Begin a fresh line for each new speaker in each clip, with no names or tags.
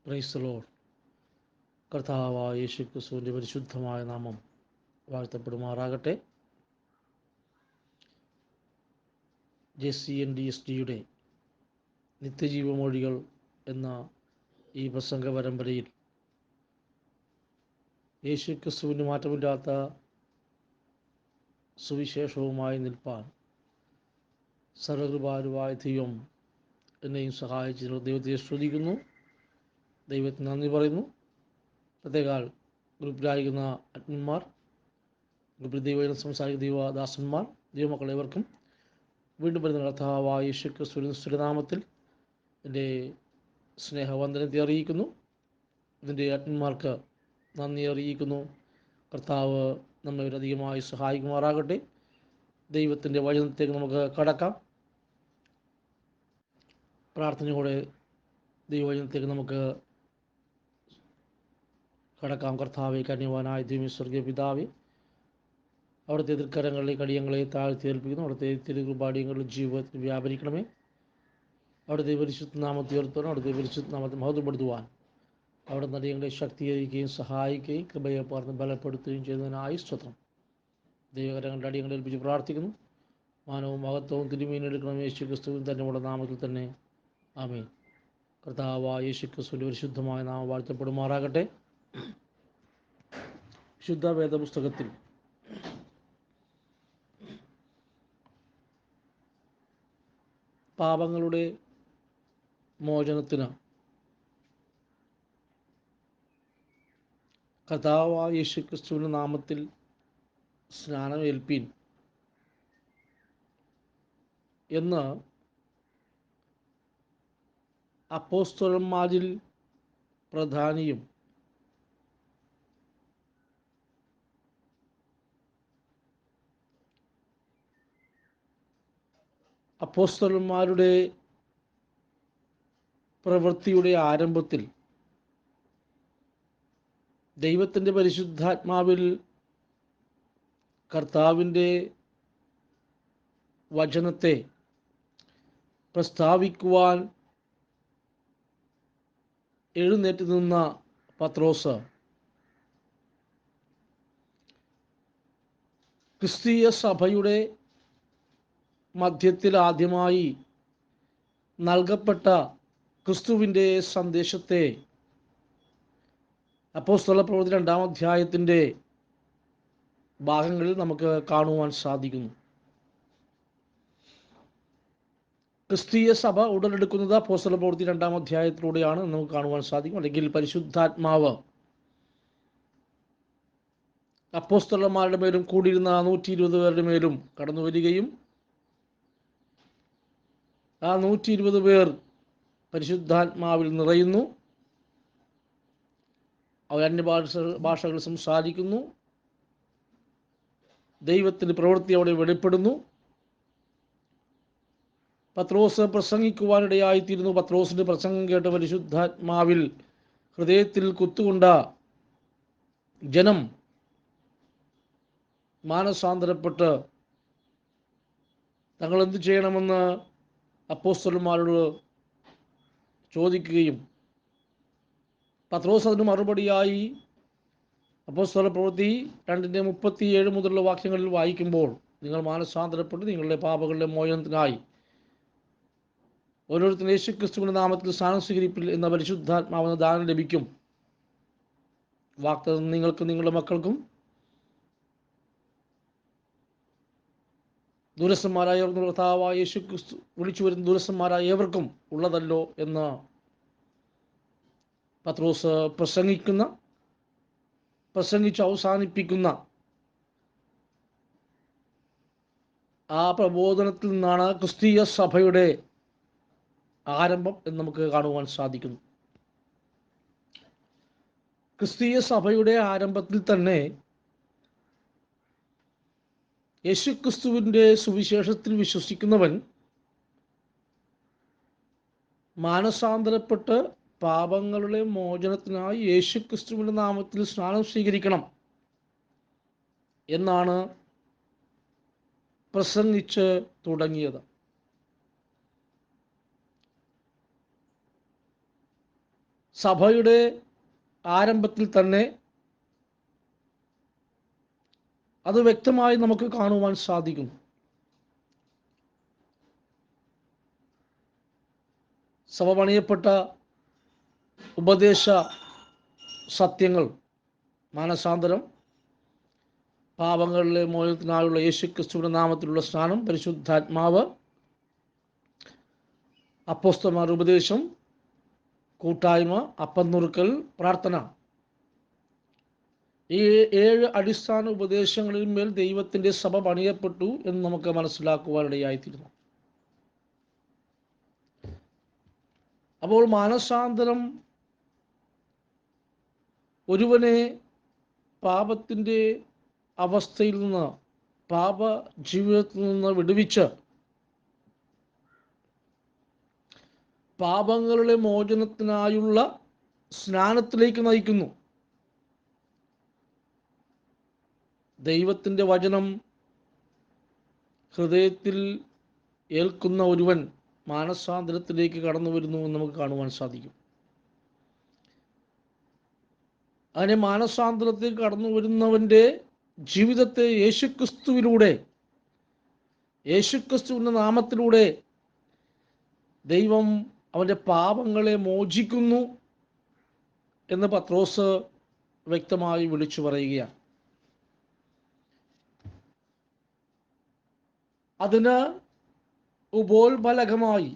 Praise the Lord. കർത്താവായ യേശുക്രിസ്തുവിൻ്റെ പരിശുദ്ധമായ നാമം വാഴ്ത്തപ്പെടുമാറാകട്ടെ. JCNDSDയുടെ നിത്യജീവമൊഴികൾ എന്ന ഈ പ്രസംഗ പരമ്പരയിൽ യേശുക്രിസ്തുവിന് മാറ്റമില്ലാത്ത സുവിശേഷവുമായി നിൽപ്പാൻ സർവകൃപാലുവായ ദൈവം എന്നെയും സഹായിച്ചതിനുള്ള ദൈവത്തെ സ്തുതിക്കുന്നു. ദൈവത്തിന് നന്ദി പറയുന്നു. പ്രത്യേകാൽ ഗ്രൂപ്പിലായിരിക്കുന്ന അഡ്മിന്മാർ, ഗ്രൂപ്പിൽ ദൈവം സംസാരിക്കുന്ന ദൈവദാസന്മാർ, ദൈവമക്കളേവർക്കും വീണ്ടും വരുന്ന കർത്താവായ യേശുക്രിസ്തുവിന്റെ സുരനാമത്തിൽ എൻ്റെ സ്നേഹവന്ദനത്തെ അറിയിക്കുന്നു. ഇതിൻ്റെ അഡ്മിന്മാർക്ക് നന്ദി അറിയിക്കുന്നു. കർത്താവ് നമ്മെ അധികമായി സഹായിക്കുമാറാകട്ടെ. ദൈവത്തിൻ്റെ വചനത്തേക്ക് നമുക്ക് കടക്കാം. പ്രാർത്ഥനയോടെ ദൈവവചനത്തേക്ക് നമുക്ക് കടക്കാം. കർത്താവെ, കന്യവാനായ ദൈവമേ, സ്വർഗീയ പിതാവേ, അവിടുത്തെ തൃക്കരങ്ങളിലെ കടിയങ്ങളെ താഴ്ത്തിയേൽപ്പിക്കുന്നു. അവിടുത്തെ തിരുകൃപാടിയങ്ങളുടെ ജീവിതത്തിൽ വ്യാപരിക്കണമേ. അവിടുത്തെ പരിശുദ്ധ നാമത്തെ ഉയർത്തുവാൻ, അവിടുത്തെ പരിശുദ്ധ നാമത്തെ മഹത്വപ്പെടുത്തുവാൻ അവിടെ നടിയങ്ങളെ ശക്തീകരിക്കുകയും സഹായിക്കുകയും കൃപയെ പറഞ്ഞ് ബലപ്പെടുത്തുകയും ചെയ്തതിനായി സ്തോത്രം. ദൈവകരങ്ങളുടെ അടിയങ്ങളെ ഏൽപ്പിച്ച് പ്രാർത്ഥിക്കുന്നു. മാനവും മഹത്വവും തിരുമീനെടുക്കണമേ യേശുക്രിസ്തുവിൻ തന്നെയുള്ള നാമത്തിൽ തന്നെ. ആമേൻ. കർത്താവായ യേശുക്രിസ്തുവിൻ്റെ പരിശുദ്ധമായ നാമം വാഴ്ത്തപ്പെടുമാറാകട്ടെ. വിശുദ്ധ വേദപുസ്തകത്തിൽ പാപങ്ങളുടെ മോചനത്തിന് കർത്താവായ യേശുക്രിസ്തുവിൻ്റെ നാമത്തിൽ സ്നാനമേൽപ്പീൻ എന്ന് അപ്പോസ്തലന്മാരിൽ പ്രധാനിയും അപ്പോസ്തലന്മാരുടെ പ്രവൃത്തിയുടെ ആരംഭത്തിൽ ദൈവത്തിൻ്റെ പരിശുദ്ധാത്മാവിൽ കർത്താവിൻ്റെ വചനത്തെ പ്രസ്താവിക്കുവാൻ എഴുന്നേറ്റ് നിന്ന പത്രോസ് ക്രിസ്തീയ സഭയുടെ മധ്യത്തിൽ ആദ്യമായി നൽകപ്പെട്ട ക്രിസ്തുവിൻ്റെ സന്ദേശത്തെ അപ്പോസ്തലപ്രവൃത്തി 2-ാം അധ്യായത്തിൻ്റെ ഭാഗങ്ങളിൽ നമുക്ക് കാണുവാൻ സാധിക്കുന്നു. ക്രിസ്തീയ സഭ ഉടലെടുക്കുന്നത് അപ്പോസ്തലപ്രവൃത്തി 2-ാം അധ്യായത്തിലൂടെയാണ് നമുക്ക് കാണുവാൻ സാധിക്കും. അല്ലെങ്കിൽ പരിശുദ്ധാത്മാവ് അപ്പോസ്തലന്മാരുടെ മേലും കൂടിയിരുന്ന 120 പേരുടെ മേലും കടന്നു വരികയും ആ 120 പേർ പരിശുദ്ധാത്മാവിൽ നിറയുന്നു. അവർ അന്യഭാഷകൾ സംസാരിക്കുന്നു. ദൈവത്തിൻ്റെ പ്രവൃത്തി അവിടെ വെളിപ്പെടുന്നു. പത്രോസ് പ്രസംഗിക്കുവാനിടയായിത്തീരുന്നു. പത്രോസിൻ്റെ പ്രസംഗം കേട്ട പരിശുദ്ധാത്മാവിൽ ഹൃദയത്തിൽ കുത്തുകൊണ്ട ജനം മാനസാന്തരപ്പെട്ട് തങ്ങൾ എന്തു ചെയ്യണമെന്ന് അപ്പോസ്തലന്മാരോട് ചോദിക്കുകയും പത്രോസ് അതിന് മറുപടിയായി അപ്പോസ്തലപ്രവൃത്തി 2:37 മുതലുള്ള വാക്യങ്ങളിൽ വായിക്കുമ്പോൾ, നിങ്ങൾ മാനസാന്തരപ്പെട്ട് നിങ്ങളുടെ പാപങ്ങളുടെ മോചനത്തിനായി ഓരോരുത്തരും യേശുക്രിസ്തുവിന്റെ നാമത്തിൽ സ്നാനം സ്വീകരിപ്പിൽ എന്ന പരിശുദ്ധാത്മാവെന്ന ദാനം ലഭിക്കും. വാഗ്ദത്തം നിങ്ങൾക്കും നിങ്ങളുടെ മക്കൾക്കും ദൂരസ്ഥന്മാരായ കർത്താവായ യേശുക്രിസ്തു വിളിച്ചു വരുന്ന ദൂരസ്ഥന്മാരായ ഏവർക്കും ഉള്ളതല്ലോ എന്ന് പത്രോസ് പ്രസംഗിച്ച് അവസാനിപ്പിക്കുന്ന ആ പ്രബോധനത്തിൽ നിന്നാണ് ക്രിസ്തീയ സഭയുടെ ആരംഭം എന്ന് നമുക്ക് കാണുവാൻ സാധിക്കുന്നു. ക്രിസ്തീയ സഭയുടെ ആരംഭത്തിൽ തന്നെ യേശുക്രിസ്തുവിൻ്റെ സുവിശേഷത്തിൽ വിശ്വസിക്കുന്നവൻ മാനസാന്തരപ്പെട്ട് പാപങ്ങളുടെ മോചനത്തിനായി യേശുക്രിസ്തുവിൻ്റെ നാമത്തിൽ സ്നാനം സ്വീകരിക്കണം എന്നാണ് പ്രസംഗിച്ച് തുടങ്ങിയത്. സഭയുടെ ആരംഭത്തിൽ തന്നെ അത് വ്യക്തമായി നമുക്ക് കാണുവാൻ സാധിക്കുന്നു. സഭ പണിയപ്പെട്ട ഉപദേശ സത്യങ്ങൾ, മാനസാന്തരം, പാപങ്ങളിലെ മോചനത്തിനായുള്ള യേശുക്രിസ്തുവിന്റെ നാമത്തിലുള്ള സ്നാനം, പരിശുദ്ധാത്മാവ്, അപ്പോസ്തലന്മാരുടെ ഉപദേശം, കൂട്ടായ്മ, അപ്പം നുറുക്കൽ, പ്രാർത്ഥന, ഈ 7 അടിസ്ഥാന ഉപദേശങ്ങളിൽ മേൽ ദൈവത്തിൻ്റെ സഭ പണിയപ്പെട്ടു എന്ന് നമുക്ക് മനസ്സിലാക്കുവാനിടയായിത്തീരുന്നു. അപ്പോൾ മാനസാന്തരം ഒരുവനെ പാപത്തിൻ്റെ അവസ്ഥയിൽ നിന്ന്, പാപ ജീവിതത്തിൽ നിന്ന് വിടുവിച്ച് പാപങ്ങളുടെ മോചനത്തിനായുള്ള സ്നാനത്തിലേക്ക് നയിക്കുന്നു. ദൈവത്തിൻ്റെ വചനം ഹൃദയത്തിൽ ഏൽക്കുന്ന ഒരുവൻ മാനസാന്തരത്തിലേക്ക് കടന്നു വരുന്നു എന്ന് നമുക്ക് കാണുവാൻ സാധിക്കും. അങ്ങനെ മാനസാന്തരത്തിൽ കടന്നു വരുന്നവൻ്റെ ജീവിതത്തെ യേശുക്രിസ്തുവിൻ്റെ നാമത്തിലൂടെ ദൈവം അവൻ്റെ പാപങ്ങളെ മോചിക്കുന്നു എന്ന് പത്രോസ് വ്യക്തമായി വിളിച്ചു പറയുകയാണ്. അതിന് ഉപോത്ബലകമായി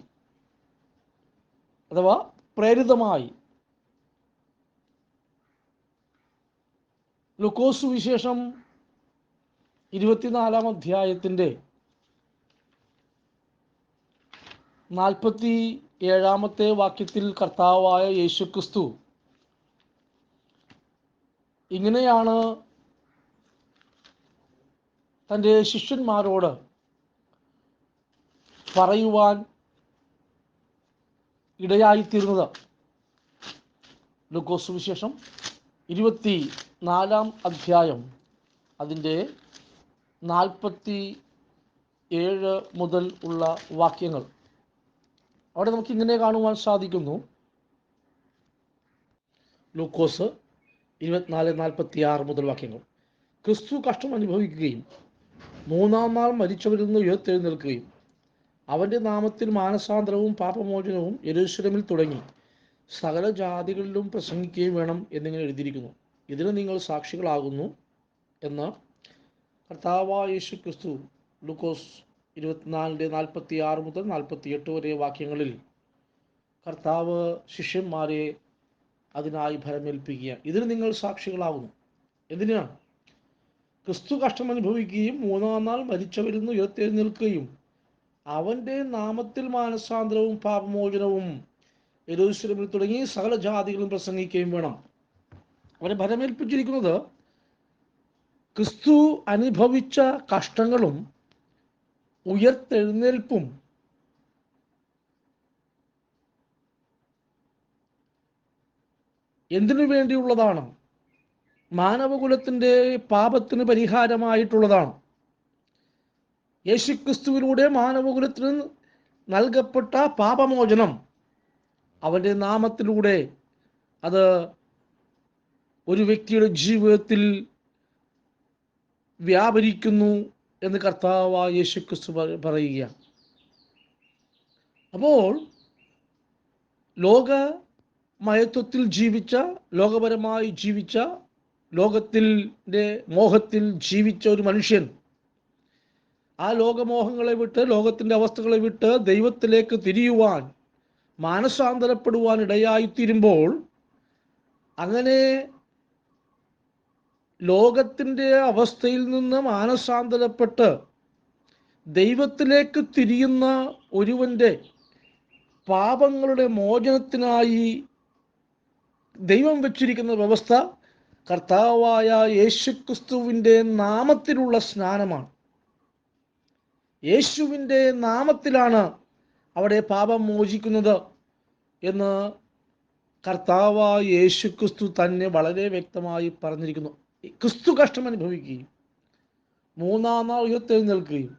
അഥവാ പ്രേരിതമായി ലൂക്കോസ് സുവിശേഷം 24-ാം അധ്യായത്തിൻ്റെ 47-ാമത്തെ വാക്യത്തിൽ കർത്താവായ യേശുക്രിസ്തു ഇങ്ങനെയാണ് തൻ്റെ ശിഷ്യന്മാരോട് പറയുവാൻ ഇടയായിത്തീർന്നത്. ലൂക്കോസ് സുവിശേഷം 24-ാം അധ്യായം അതിൻ്റെ 47 മുതൽ ഉള്ള വാക്യങ്ങൾ. അവിടെ നമുക്ക് ഇങ്ങനെ കാണുവാൻ സാധിക്കുന്നു. ലൂക്കോസ് 24-46 മുതൽ വാക്യങ്ങൾ. ക്രിസ്തു കഷ്ടം അനുഭവിക്കുകയും 3-ാം നാൾ മരിച്ചവരിൽ നിന്ന് ഉയർത്തെഴുന്നേൽക്കുകയും അവൻ്റെ നാമത്തിൽ മാനസാന്തരവും പാപമോചനവും യെരൂശലേമിൽ തുടങ്ങി സകല ജാതികളിലും പ്രസംഗിക്കുകയും വേണം എന്നിങ്ങനെ എഴുതിയിരിക്കുന്നു. ഇതിന് നിങ്ങൾ സാക്ഷികളാകുന്നു എന്ന് കർത്താവായ യേശുക്രിസ്തു ലൂക്കോസ് 24-46 മുതൽ 48 വരെ വാക്യങ്ങളിൽ കർത്താവ് ശിഷ്യന്മാരെ അതിനായി ഭരമേൽപ്പിക്കുക. ഇതിന് നിങ്ങൾ സാക്ഷികളാകുന്നു. എന്തിനാണ്? ക്രിസ്തു കഷ്ടം അനുഭവിക്കുകയും 3-ാം നാൾ മരിച്ചവരിൽ നിന്ന് ഉയർത്തെഴുന്നേൽക്കുകയും അവൻ്റെ നാമത്തിൽ മാനസാന്തരവും പാപമോചനവും യെരൂശലേമിൽ തുടങ്ങി സകല ജാതികളും പ്രസംഗിക്കുകയും വേണം. അവരെ ഭരമേൽപ്പിച്ചിരിക്കുന്നത് ക്രിസ്തു അനുഭവിച്ച കഷ്ടങ്ങളും ഉയർത്തെഴുന്നേൽപ്പും എന്തിനു വേണ്ടിയുള്ളതാണ്? മാനവകുലത്തിൻ്റെ പാപത്തിന് പരിഹാരമായിട്ടുള്ളതാണ്. യേശുക്രിസ്തുവിലൂടെ മാനവകുലത്തിന് നൽകപ്പെട്ട പാപമോചനം അവൻ്റെ നാമത്തിലൂടെ അത് ഒരു വ്യക്തിയുടെ ജീവിതത്തിൽ വ്യാപരിക്കുന്നു എന്ന് കർത്താവായ യേശുക്രിസ്തു പറയുക. അപ്പോൾ ലോകമയത്വത്തിൽ ജീവിച്ച, ലോകപരമായി ജീവിച്ച, ലോകത്തിൻ്റെ മോഹത്തിൽ ജീവിച്ച ഒരു മനുഷ്യൻ ആ ലോകമോഹങ്ങളെ വിട്ട്, ലോകത്തിൻ്റെ അവസ്ഥകളെ വിട്ട് ദൈവത്തിലേക്ക് തിരിയുവാൻ, മാനസാന്തരപ്പെടുവാൻ ഇടയായിത്തീരുമ്പോൾ, അങ്ങനെ ലോകത്തിൻ്റെ അവസ്ഥയിൽ നിന്ന് മാനസാന്തരപ്പെട്ട് ദൈവത്തിലേക്ക് തിരിയുന്ന ഒരുവൻ്റെ പാപങ്ങളുടെ മോചനത്തിനായി ദൈവം വച്ചിരിക്കുന്ന വ്യവസ്ഥ കർത്താവായ യേശുക്രിസ്തുവിൻ്റെ നാമത്തിലുള്ള സ്നാനമാണ്. യേശുവിൻ്റെ നാമത്തിലാണ് അവിടെ പാപം മോചിക്കുന്നത് എന്ന് കർത്താവായ യേശുക്രിസ്തു തന്നെ വളരെ വ്യക്തമായി പറഞ്ഞിരിക്കുന്നു. ക്രിസ്തു കഷ്ടം അനുഭവിക്കുകയും 3-ാം നാൾ ഉയർത്തെഴുന്നേൽക്കുകയും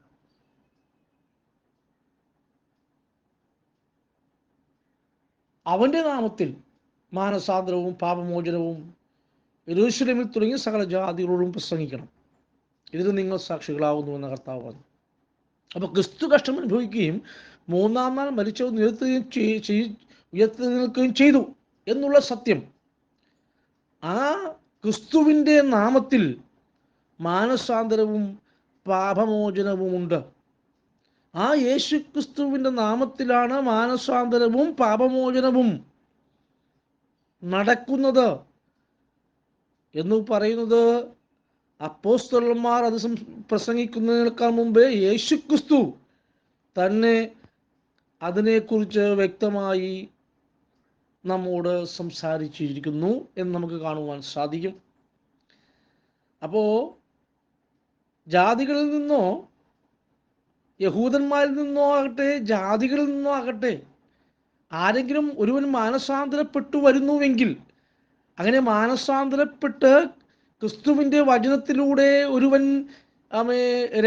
അവൻ്റെ നാമത്തിൽ മാനസാന്തരവും പാപമോചനവും യെരൂശലേമിൽ തുടങ്ങിയ സകല ജാതികളോടും പ്രസംഗിക്കണം. ഇതിന് നിങ്ങൾ സാക്ഷികളാവുന്നുവെന്ന് കർത്താവ് പറഞ്ഞു. അപ്പോൾ ക്രിസ്തു കഷ്ടം അനുഭവിക്കുകയും മൂന്നാം നാൾ മരിച്ചവർ ഉയർത്തെഴുന്നേൽക്കുകയും ചെയ്തു എന്നുള്ള സത്യം, ആ ക്രിസ്തുവിൻ്റെ നാമത്തിൽ മാനസാന്തരവും പാപമോചനവുമുണ്ട്. ആ യേശു ക്രിസ്തുവിൻ്റെ നാമത്തിലാണ് മാനസാന്തരവും പാപമോചനവും നടക്കുന്നത് എന്ന് പറയുന്നത്. അപ്പോസ്തലന്മാർ അത് പ്രസംഗിക്കുന്നതിനേക്കാൾ മുമ്പേ യേശു ക്രിസ്തു തന്നെ അതിനെക്കുറിച്ച് വ്യക്തമായി നമ്മോട് സംസാരിച്ചിരിക്കുന്നു എന്ന് നമുക്ക് കാണുവാൻ സാധിക്കും. അപ്പോൾ ജാതികളിൽ നിന്നോ യഹൂദന്മാരിൽ നിന്നോ ആകട്ടെ ജാതികളിൽ നിന്നോ ആകട്ടെ ആരെങ്കിലും ഒരുവൻ മാനസാന്തരപ്പെട്ടു വരുന്നുവെങ്കിൽ, അങ്ങനെ മാനസാന്തരപ്പെട്ട് ക്രിസ്തുവിൻ്റെ വചനത്തിലൂടെ ഒരുവൻ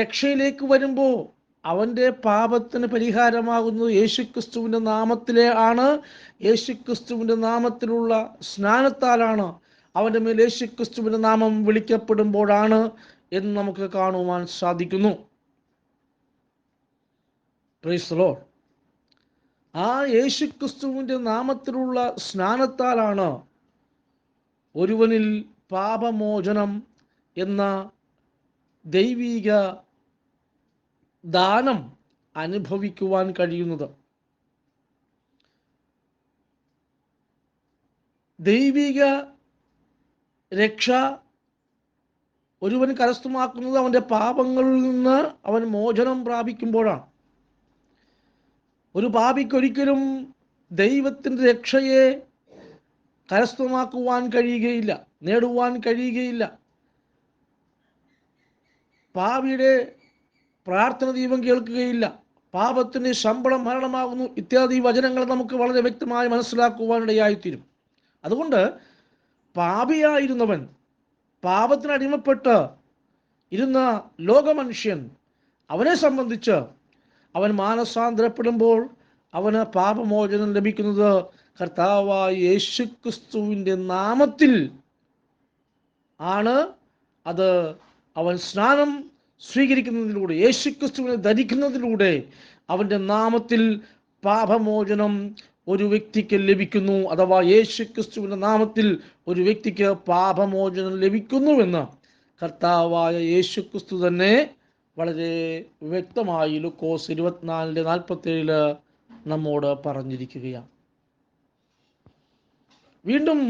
രക്ഷയിലേക്ക് വരുമ്പോൾ അവൻ്റെ പാപത്തിന് പരിഹാരമാകുന്നത് യേശുക്രിസ്തുവിൻ്റെ നാമത്തിലെ ആണ്. യേശുക്രിസ്തുവിൻ്റെ നാമത്തിലുള്ള സ്നാനത്താലാണ്, അവൻ്റെ മേൽ യേശുക്രിസ്തുവിൻ്റെ നാമം വിളിക്കപ്പെടുമ്പോഴാണ് എന്ന് നമുക്ക് കാണുവാൻ സാധിക്കുന്നു. Praise the Lord. ആ യേശുക്രിസ്തുവിൻ്റെ നാമത്തിലുള്ള സ്നാനത്താലാണ് ഒരുവനിൽ പാപമോചനം എന്ന ദൈവിക ദാനം അനുഭവിക്കുവാൻ കഴിയുന്നത്. ദൈവിക രക്ഷ ഒരുവൻ കരസ്ഥമാക്കുന്നത് അവൻ്റെ പാപങ്ങളിൽ നിന്ന് അവൻ മോചനം പ്രാപിക്കുമ്പോഴാണ്. ഒരു പാപിക്കൊരിക്കലും ദൈവത്തിൻ്റെ രക്ഷയെ കരസ്ഥമാക്കുവാൻ കഴിയുകയില്ല, നേടുവാൻ കഴിയുകയില്ല. പാപിയുടെ പ്രാർത്ഥന ദൈവം കേൾക്കുകയില്ല. പാപത്തിന് ശമ്പളം മരണമാകുന്നു ഇത്യാദി വചനങ്ങൾ നമുക്ക് വളരെ വ്യക്തമായി മനസ്സിലാക്കുവാനിടയായിത്തീരും. അതുകൊണ്ട് പാപിയായിരുന്നവൻ, പാപത്തിന് അടിമപ്പെട്ട് ഇരുന്ന ലോകമനുഷ്യൻ, അവനെ സംബന്ധിച്ച് അവൻ മാനസാന്തരപ്പെടുമ്പോൾ അവന് പാപമോചനം ലഭിക്കുന്നത് കർത്താവായ യേശുക്രിസ്തുവിൻ്റെ നാമത്തിൽ ആണ്. അത് അവൻ സ്നാനം സ്വീകരിക്കുന്നതിലൂടെ, യേശുക്രിസ്തുവിനെ ധരിക്കുന്നതിലൂടെ അവൻ്റെ നാമത്തിൽ പാപമോചനം ഒരു വ്യക്തിക്ക് ലഭിക്കുന്നു. അഥവാ യേശുക്രിസ്തുവിൻ്റെ നാമത്തിൽ ഒരു വ്യക്തിക്ക് പാപമോചനം ലഭിക്കുന്നുവെന്ന് കർത്താവായ യേശുക്രിസ്തു തന്നെ വളരെ വ്യക്തമായി ലൂക്കോസ് 24:47 നമ്മോട് പറഞ്ഞിരിക്കുകയാണ്. വീണ്ടും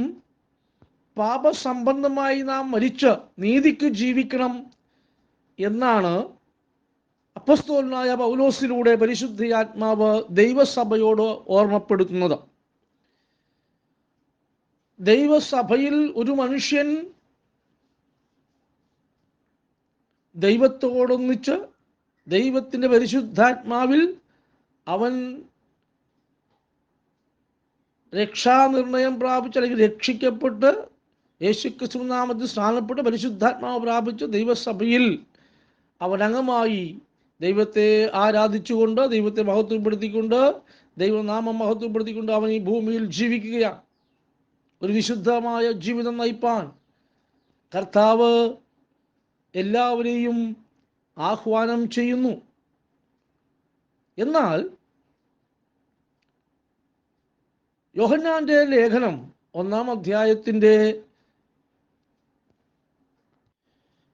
പാപസംബന്ധമായി നാം മരിച്ച് നീതിക്ക് ജീവിക്കണം എന്നാണ് അപ്പോസ്തലനായ പൗലോസിലൂടെ പരിശുദ്ധാത്മാവ് ദൈവസഭയോട് ഓർമ്മപ്പെടുത്തുന്നത്. ദൈവസഭയിൽ ഒരു മനുഷ്യൻ ദൈവത്തോടൊന്നിച്ച് ദൈവത്തിൻ്റെ പരിശുദ്ധാത്മാവിൽ അവൻ രക്ഷാനിർണയം പ്രാപിച്ച് അല്ലെങ്കിൽ രക്ഷിക്കപ്പെട്ട് യേശുക്രിസ്തു നാമത്തിൽ സ്നാനപ്പെട്ട് പരിശുദ്ധാത്മാവ് പ്രാപിച്ച് ദൈവസഭയിൽ അവനംഗമായി ദൈവത്തെ ആരാധിച്ചുകൊണ്ട്, ദൈവത്തെ മഹത്വപ്പെടുത്തിക്കൊണ്ട്, ദൈവനാമം മഹത്വപ്പെടുത്തിക്കൊണ്ട് അവൻ ഈ ഭൂമിയിൽ ജീവിക്കുകയാണ്. ഒരു വിശുദ്ധമായ ജീവിതം നയിപ്പാൻ കർത്താവ് എല്ലാവരെയും ആഹ്വാനം ചെയ്യുന്നു. എന്നാൽ യോഹന്നാന്റെ ലേഖനം 1-ാം അധ്യായത്തിൻ്റെ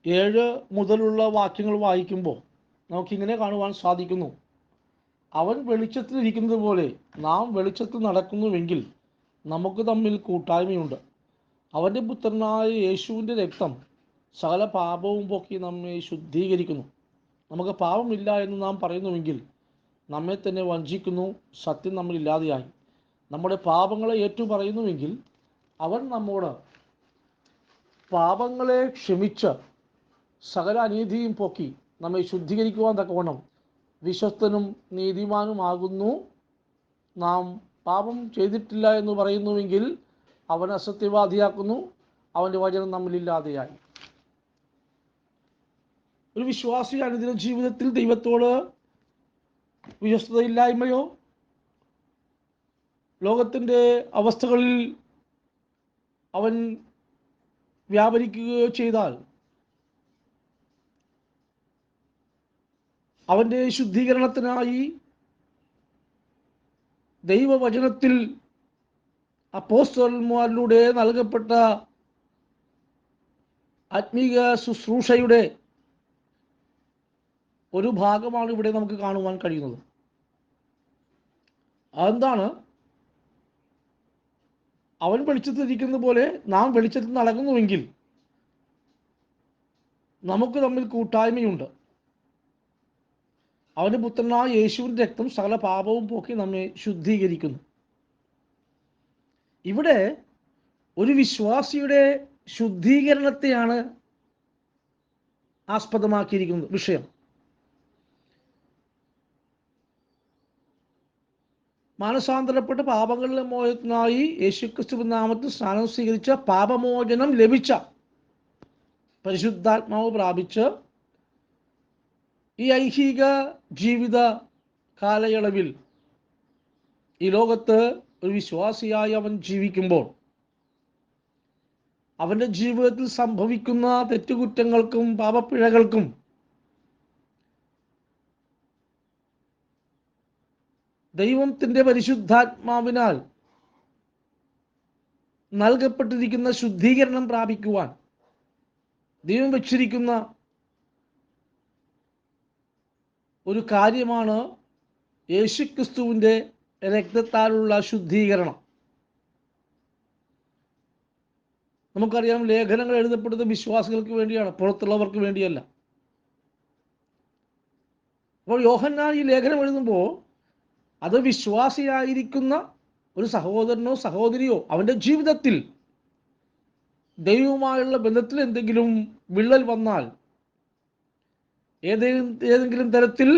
7 മുതലുള്ള വാക്യങ്ങൾ വായിക്കുമ്പോൾ നമുക്കിങ്ങനെ കാണുവാൻ സാധിക്കുന്നു. അവൻ വെളിച്ചത്തിൽ ഇരിക്കുന്നത് പോലെ നാം വെളിച്ചത്തിൽ നടക്കുന്നുവെങ്കിൽ നമുക്ക് തമ്മിൽ കൂട്ടായ്മയുണ്ട്. അവൻ്റെ പുത്രനായ യേശുവിൻ്റെ രക്തം സകല പാപവും പോക്കി നമ്മെ ശുദ്ധീകരിക്കുന്നു. നമുക്ക് പാപമില്ല എന്ന് നാം പറയുന്നുവെങ്കിൽ നമ്മെ തന്നെ വഞ്ചിക്കുന്നു, സത്യം നമ്മളില്ലാതെയായി. നമ്മുടെ പാപങ്ങളെ ഏറ്റുപറയുന്നുവെങ്കിൽ അവൻ നമ്മോട് പാപങ്ങളെ ക്ഷമിച്ച് സകല അനീതിയും പോക്കി നമ്മെ ശുദ്ധീകരിക്കുവാൻ തക്കവണ്ണം വിശ്വസ്തനും നീതിമാനുമാകുന്നു. നാം പാപം ചെയ്തിട്ടില്ല എന്ന് പറയുന്നുവെങ്കിൽ അവൻ അസത്യവാദിയാക്കുന്നു, അവൻ്റെ വചനം നമ്മളില്ലാതെയായി. ഒരു വിശ്വാസി അനുദിന ജീവിതത്തിൽ ദൈവത്തോട് വിശ്വസ്തയില്ലായ്മയോ ലോകത്തിൻ്റെ അവസ്ഥകളിൽ അവൻ വ്യാപരിക്കുകയോ ചെയ്താൽ അവൻ്റെ ശുദ്ധീകരണത്തിനായി ദൈവവചനത്തിൽ അപ്പോസ്തലന്മാരിലൂടെ നൽകപ്പെട്ട ആത്മീക ശുശ്രൂഷയുടെ ഒരു ഭാഗമാണ് ഇവിടെ നമുക്ക് കാണുവാൻ കഴിയുന്നത്. അതെന്താണ്? അവൻ വെളിച്ചത്തിലിരിക്കുന്ന പോലെ നാം വെളിച്ചത്തിൽ നടക്കുന്നുവെങ്കിൽ നമുക്ക് തമ്മിൽ കൂട്ടായ്മയുണ്ട്. അവൻ്റെ പുത്രനായ യേശുവിൻ്റെ രക്തം സകല പാപവും പോക്കി നമ്മെ ശുദ്ധീകരിക്കുന്നു. ഇവിടെ ഒരു വിശ്വാസിയുടെ ശുദ്ധീകരണത്തെയാണ് ആസ്പദമാക്കിയിരിക്കുന്നത് വിഷയം. മാനസാന്തരപ്പെട്ട പാപങ്ങളുടെ മോചനത്തിനായി യേശുക്രിസ്തു നാമത്തിൽ സ്നാനം സ്വീകരിച്ച പാപമോചനം ലഭിച്ച പരിശുദ്ധാത്മാവ് പ്രാപിച്ച് ഈ ഐഹിക ജീവിത കാലയളവിൽ ഈ ലോകത്ത് ഒരു വിശ്വാസിയായി അവൻ ജീവിക്കുമ്പോൾ അവൻ്റെ ജീവിതത്തിൽ സംഭവിക്കുന്ന തെറ്റുകുറ്റങ്ങൾക്കും പാപപ്പിഴകൾക്കും ദൈവത്തിൻ്റെ പരിശുദ്ധാത്മാവിനാൽ നൽകപ്പെട്ടിരിക്കുന്ന ശുദ്ധീകരണം പ്രാപിക്കുവാൻ ദൈവം വച്ചിരിക്കുന്ന ഒരു കാര്യമാണ് യേശുക്രിസ്തുവിൻ്റെ രക്തത്താലുള്ള ശുദ്ധീകരണം. നമുക്കറിയാം, ലേഖനങ്ങൾ എഴുതപ്പെടുന്നത് വിശ്വാസികൾക്ക് വേണ്ടിയാണ്, പുറത്തുള്ളവർക്ക് വേണ്ടിയല്ല. അപ്പോൾ യോഹന്നാൻ ഈ ലേഖനം എഴുതുമ്പോൾ അത് വിശ്വാസിയായിരിക്കുന്ന ഒരു സഹോദരനോ സഹോദരിയോ അവൻ്റെ ജീവിതത്തിൽ ദൈവവുമായുള്ള ബന്ധത്തിൽ എന്തെങ്കിലും വിള്ളൽ വന്നാൽ, ഏതെങ്കിലും തരത്തിൽ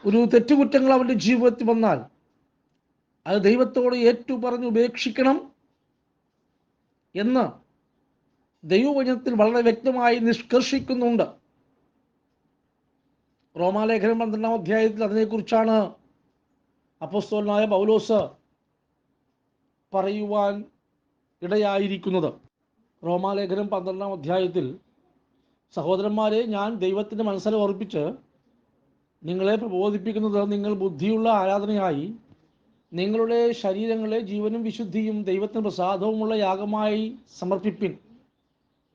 ഒരു തെറ്റുകുറ്റങ്ങൾ അവൻ്റെ ജീവിതത്തിൽ വന്നാൽ അത് ദൈവത്തോട് ഏറ്റുപറഞ്ഞ് ഉപേക്ഷിക്കണം എന്ന് ദൈവവചനത്തിൽ വളരെ വ്യക്തമായി നിഷ്കർഷിക്കുന്നുണ്ട്. റോമാലേഖനം 12-ാം അധ്യായത്തിൽ അതിനെക്കുറിച്ചാണ് അപ്പോസ്തലനായ പൗലോസ് പറയുവാൻ ഇടയായിരിക്കുന്നത്. റോമാലേഖനം 12-ാം അധ്യായത്തിൽ, സഹോദരന്മാരെ, ഞാൻ ദൈവത്തിൻ്റെ മനസ്സരം ഉറപ്പിച്ച് നിങ്ങളെ പ്രബോധിപ്പിക്കുന്നത്, നിങ്ങൾ ബുദ്ധിയുള്ള ആരാധനയായി നിങ്ങളുടെ ശരീരങ്ങളെ ജീവനും വിശുദ്ധിയും ദൈവത്തിന് പ്രസാദവുമുള്ള യാഗമായി സമർപ്പിപ്പിൻ.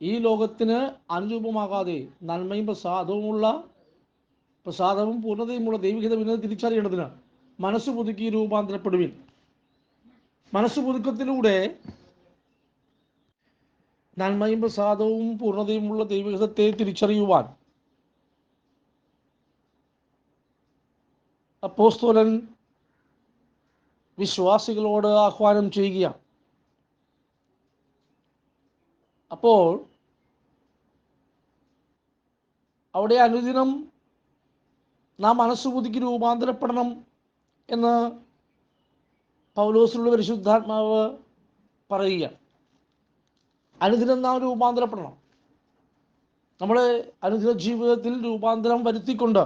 ഈ ലോകത്തിന് അനുരൂപമാകാതെ നന്മയും പ്രസാദവും പൂർണ്ണതയുമുള്ള ദൈവികത വിനോദം തിരിച്ചറിയേണ്ടതിന് മനസ്സ് പുതുക്കി രൂപാന്തരപ്പെടുവിൻ. മനസ്സ് പുതുക്കത്തിലൂടെ നന്മയും പ്രസാദവും പൂർണ്ണതയുമുള്ള ദൈവികതത്തെ തിരിച്ചറിയുവാൻ അപ്പോസ്തലൻ വിശ്വാസികളോട് ആഹ്വാനം ചെയ്യുകയാണ്. അപ്പോൾ അവിടെ അനുദിനം നാം മനസ്സ് പുതുക്കി രൂപാന്തരപ്പെടണം എന്ന് പൗലോസിലുള്ള പരിശുദ്ധാത്മാവ് പറയുക. അനുദിനം നാം രൂപാന്തരപ്പെടണം. നമ്മുടെ അനുദിന ജീവിതത്തിൽ രൂപാന്തരം വരുത്തിക്കൊണ്ട്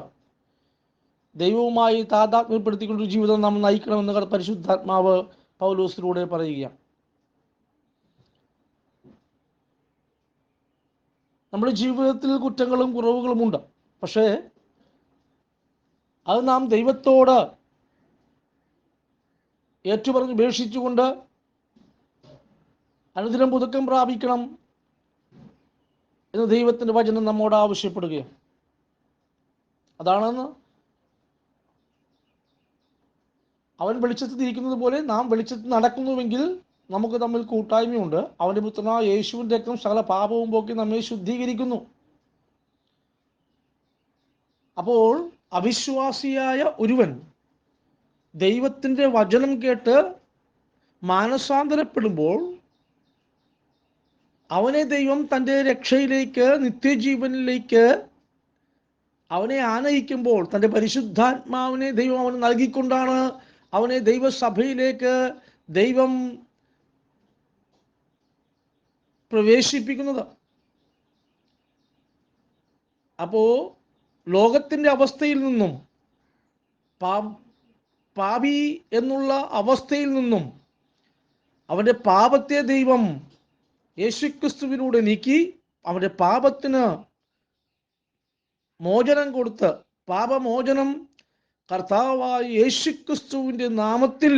ദൈവവുമായി താതാത്മ്യപ്പെടുത്തിക്കൊണ്ടൊരു ജീവിതം നാം നയിക്കണമെന്ന് പരിശുദ്ധാത്മാവ് പൗലോസിലൂടെ പറയുക. നമ്മുടെ ജീവിതത്തിൽ കുറ്റങ്ങളും കുറവുകളുമുണ്ട്. പക്ഷേ അത് നാം ദൈവത്തോട് ഏറ്റുപറഞ്ഞ് ഉപേക്ഷിച്ചുകൊണ്ട് അനുദിനം പുതുക്കം പ്രാപിക്കണം എന്ന് ദൈവത്തിൻ്റെ വചനം നമ്മോട് ആവശ്യപ്പെടുകയാണ്. അതാണെന്ന് അവൻ വെളിച്ചത്തിൽ ഇരിക്കുന്നത് പോലെ നാം വെളിച്ചത്തിൽ നടക്കുന്നുവെങ്കിൽ നമുക്ക് തമ്മിൽ കൂട്ടായ്മയുണ്ട്. അവൻ്റെ പുത്രനായ യേശുവിൻ്റെ രക്തം സകല പാപവും പോക്കി നമ്മെ ശുദ്ധീകരിക്കുന്നു. അപ്പോൾ അവിശ്വാസിയായ ഒരുവൻ ദൈവത്തിൻ്റെ വചനം കേട്ട് മാനസാന്തരപ്പെടുമ്പോൾ അവനെ ദൈവം തൻ്റെ രക്ഷയിലേക്ക്, നിത്യജീവനിലേക്ക് അവനെ ആനയിക്കുമ്പോൾ തൻ്റെ പരിശുദ്ധാത്മാവിനെ ദൈവം അവന് നൽകിക്കൊണ്ടാണ് അവനെ ദൈവസഭയിലേക്ക് ദൈവം പ്രവേശിപ്പിക്കുന്നത്. അപ്പോൾ ലോകത്തിൻ്റെ അവസ്ഥയിൽ നിന്നും, പാപി എന്നുള്ള അവസ്ഥയിൽ നിന്നും അവൻ്റെ പാപത്തെ ദൈവം യേശുക്രിസ്തുവിലൂടെ നീക്കി അവൻ്റെ പാപത്തിന് മോചനം കൊടുത്ത്, പാപമോചനം കർത്താവായ യേശുക്രിസ്തുവിൻ്റെ നാമത്തിൽ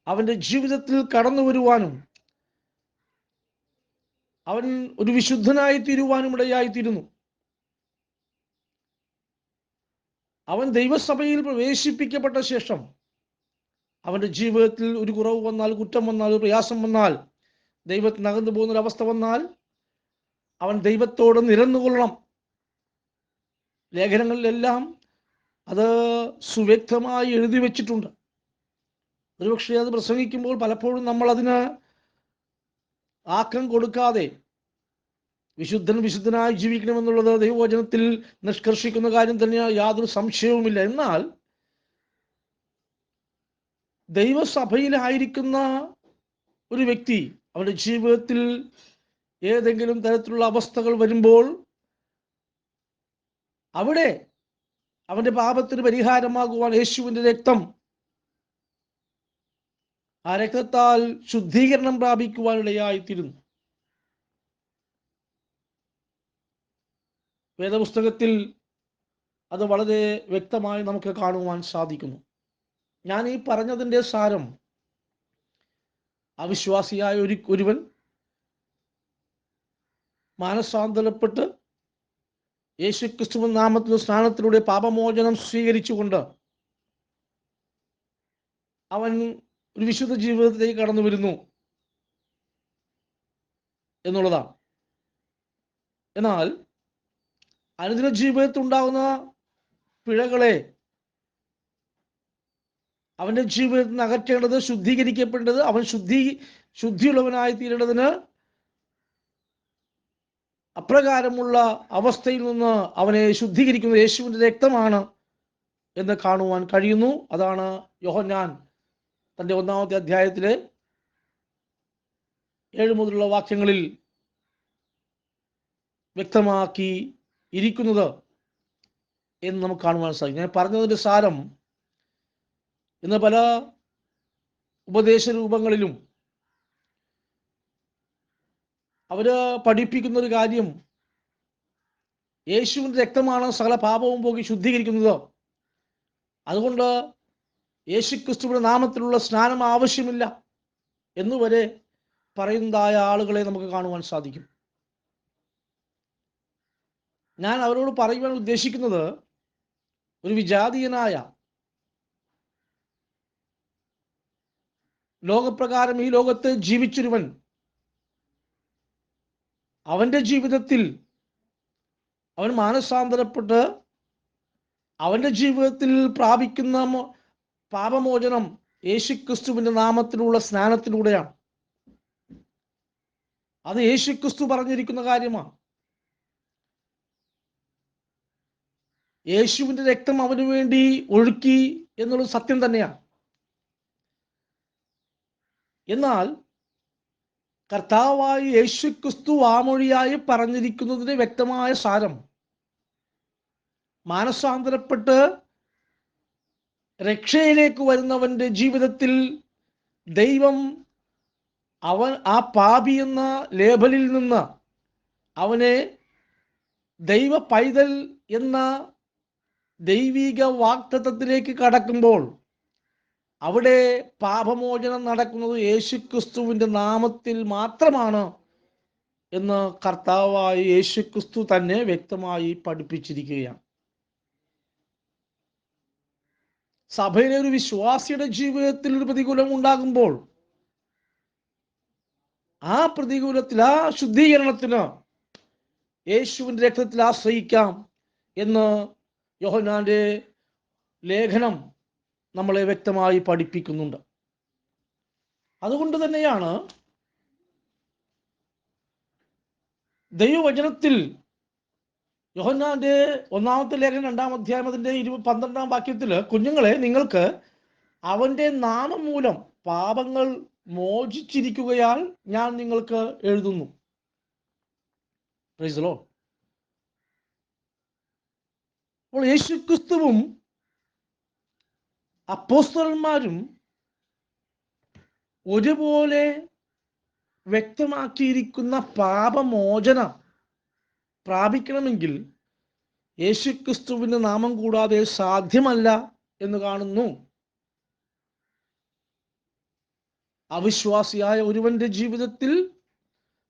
അവൻ്റെ ജീവിതത്തിൽ കടന്നു വരുവാനും അവൻ ഒരു വിശുദ്ധനായി തീരുവാനും ഇടയായിത്തീരുന്നു. അവൻ ദൈവസഭയിൽ പ്രവേശിപ്പിക്കപ്പെട്ട ശേഷം അവൻ്റെ ജീവിതത്തിൽ ഒരു കുറവ് വന്നാൽ, കുറ്റം വന്നാൽ, ഒരു പ്രയാസം വന്നാൽ, ദൈവത്തിന് അകന്നു പോകുന്നൊരവസ്ഥ വന്നാൽ അവൻ ദൈവത്തോട് നിരന്നുകൊള്ളണം. ലേഖനങ്ങളിലെല്ലാം അത് സുവ്യക്തമായി എഴുതി വച്ചിട്ടുണ്ട്. ഒരുപക്ഷെ അത് പ്രസംഗിക്കുമ്പോൾ പലപ്പോഴും നമ്മൾ അതിന് ആക്കം കൊടുക്കാതെ വിശുദ്ധനായി ജീവിക്കണമെന്നുള്ളത് ദൈവവചനത്തിൽ നിഷ്കർഷിക്കുന്ന കാര്യം തന്നെയാണ്, യാതൊരു സംശയവുമില്ല. എന്നാൽ ദൈവസഭയിലായിരിക്കുന്ന ഒരു വ്യക്തി അവൻ്റെ ജീവിതത്തിൽ ഏതെങ്കിലും തരത്തിലുള്ള അവസ്ഥകൾ വരുമ്പോൾ അവിടെ അവൻ്റെ പാപത്തിന് പരിഹാരമാകുവാൻ യേശുവിൻ്റെ രക്തം, ആ രക്തത്താൽ ശുദ്ധീകരണം പ്രാപിക്കുവാനിടയായിത്തീരുന്നു. വേദപുസ്തകത്തിൽ അത് വളരെ വ്യക്തമായി നമുക്ക് കാണുവാൻ സാധിക്കുന്നു. ഞാൻ ഈ പറഞ്ഞതിൻ്റെ സാരം, അവിശ്വാസിയായ ഒരുവൻ മാനസാന്തരപ്പെട്ട് യേശുക്രിസ്തുവിൻ നാമത്തിലുള്ള സ്നാനത്തിലൂടെ പാപമോചനം സ്വീകരിച്ചുകൊണ്ട് അവൻ ഒരു വിശുദ്ധ ജീവിതത്തിലേക്ക് കടന്നു വരുന്നു എന്നുള്ളതാണ്. എന്നാൽ അനുദിന ജീവിതത്തിൽ ഉണ്ടാകുന്ന പിഴകളെ അവൻ്റെ ജീവിതത്തിൽ നിന്ന് അകറ്റേണ്ടത്, ശുദ്ധീകരിക്കപ്പെടേണ്ടത്, അവൻ ശുദ്ധിയുള്ളവനായി തീരേണ്ടതിന് അപ്രകാരമുള്ള അവസ്ഥയിൽ നിന്ന് അവനെ ശുദ്ധീകരിക്കുന്ന യേശുവിൻ്റെ രക്തമാണ് എന്ന് കാണുവാൻ കഴിയുന്നു. അതാണ് യോഹന്നാൻ തൻ്റെ 1-ാമത്തെ അധ്യായത്തിലെ 7 മുതലുള്ള വാക്യങ്ങളിൽ വ്യക്തമാക്കി ഇരിക്കുന്നത് എന്ന് നമുക്ക് കാണുവാൻ സാധിക്കും. ഞാൻ പറഞ്ഞതിൻ്റെ സാരം, ഇന്ന് പല ഉപദേശ രൂപങ്ങളിലും അവര് പഠിപ്പിക്കുന്ന ഒരു കാര്യം, യേശുവിൻ്റെ രക്തമാണ് സകല പാപവും പോകി ശുദ്ധീകരിക്കുന്നത്, അതുകൊണ്ട് യേശുക്രിസ്തുവിന്റെ നാമത്തിലുള്ള സ്നാനം ആവശ്യമില്ല എന്നുവരെ പറയുന്നതായ ആളുകളെ നമുക്ക് കാണുവാൻ സാധിക്കും. ഞാൻ അവരോട് പറയുവാൻ ഉദ്ദേശിക്കുന്നത്, ഒരു വിജാതീയനായ, ലോകപ്രകാരം ഈ ലോകത്ത് ജീവിച്ചൊരുവൻ അവൻ്റെ ജീവിതത്തിൽ അവൻ മാനസാന്തരപ്പെട്ട് അവൻ്റെ ജീവിതത്തിൽ പ്രാപിക്കുന്ന പാപമോചനം യേശുക്രിസ്തുവിൻ്റെ നാമത്തിലുള്ള സ്നാനത്തിലൂടെയാണ്. അത് യേശുക്രിസ്തു പറഞ്ഞിരിക്കുന്ന കാര്യമാണ്. യേശുവിൻ്റെ രക്തം അവന് വേണ്ടി ഒഴുക്കി എന്നുള്ളത് സത്യം തന്നെയാണ്. എന്നാൽ കർത്താവായ യേശുക്രിസ്തു ആമൊഴിയായി പറഞ്ഞിരിക്കുന്നതിന് വ്യക്തമായ സാരം, മാനസാന്തരപ്പെട്ട് രക്ഷയിലേക്ക് വരുന്നവൻ്റെ ജീവിതത്തിൽ ദൈവം അവൻ ആ പാപി എന്ന ലേബലിൽ നിന്ന് അവനെ ദൈവ പൈതൽ എന്ന ദൈവിക വാഗ്ദത്തത്തിലേക്ക് കടക്കുമ്പോൾ അവിടെ പാപമോചനം നടക്കുന്നത് യേശുക്രിസ്തുവിൻ്റെ നാമത്തിൽ മാത്രമാണ് എന്ന് കർത്താവായ യേശുക്രിസ്തു തന്നെ വ്യക്തമായി പഠിപ്പിച്ചിരിക്കുകയാണ്. സഭയിലെ ഒരു വിശ്വാസിയുടെ ജീവിതത്തിൽ ഒരു പ്രതികൂലം ഉണ്ടാകുമ്പോൾ ആ പ്രതികൂലത്തിൽ, ആ ശുദ്ധീകരണത്തിന് യേശുവിൻ്റെ രക്തത്തിൽ ആശ്രയിക്കാം എന്ന് യോഹന്നാന്റെ ലേഖനം നമ്മളെ വ്യക്തമായി പഠിപ്പിക്കുന്നുണ്ട്. അതുകൊണ്ട് തന്നെയാണ് ദൈവവചനത്തിൽ യോഹന്നാന്റെ 1-ാമത്തെ ലേഖനം 2-ാം അധ്യായം അതിൻ്റെ 12-ാം വാക്യത്തിൽ, കുഞ്ഞുങ്ങളെ, നിങ്ങൾക്ക് അവൻ്റെ നാമം മൂലം പാപങ്ങൾ മോചിച്ചിരിക്കുകയാൽ ഞാൻ നിങ്ങൾക്ക് എഴുതുന്നു. Praise the Lord. അപ്പോൾ യേശുക്രിസ്തുവും അപ്പോസ്തലന്മാരും ഒരുപോലെ വ്യക്തമാക്കിയിരിക്കുന്ന പാപമോചനം പ്രാപിക്കണമെങ്കിൽ യേശുക്രിസ്തുവിൻ്റെ നാമം കൂടാതെ സാധ്യമല്ല എന്ന് കാണുന്നു. അവിശ്വാസിയായ ഒരുവന്റെ ജീവിതത്തിൽ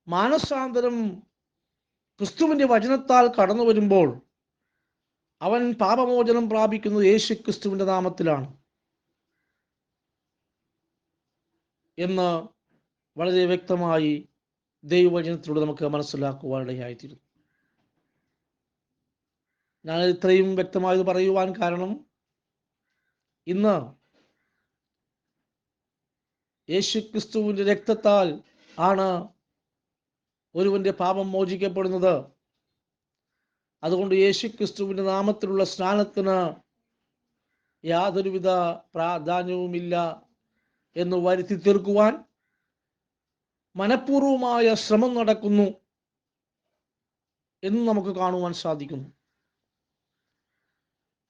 മാനസാന്തരം ക്രിസ്തുവിൻ്റെ വചനത്താൽ കടന്നു വരുമ്പോൾ അവൻ പാപമോചനം പ്രാപിക്കുന്നത് യേശുക്രിസ്തുവിൻ്റെ നാമത്തിലാണ് എന്ന് വളരെ വ്യക്തമായി ദൈവവചനത്തിലൂടെ നമുക്ക് മനസ്സിലാക്കുവാനിടയായിത്തീരുന്നു. ഞാൻ ഇത്രയും വ്യക്തമായത് പറയുവാൻ കാരണം ഇന്ന് യേശുക്രിസ്തുവിൻ്റെ രക്തത്താൽ ആണ് ഒരുവന്റെ പാപം മോചിക്കപ്പെടുന്നത്. അതുകൊണ്ട് യേശുക്രിസ്തുവിൻ്റെ നാമത്തിലുള്ള സ്നാനത്തിന് യാതൊരുവിധ പ്രാധാന്യവുമില്ല എന്ന് വരുത്തി തീർക്കുവാൻ മനഃപൂർവമായ ശ്രമം നടക്കുന്നു എന്ന് നമുക്ക് കാണുവാൻ സാധിക്കുന്നു.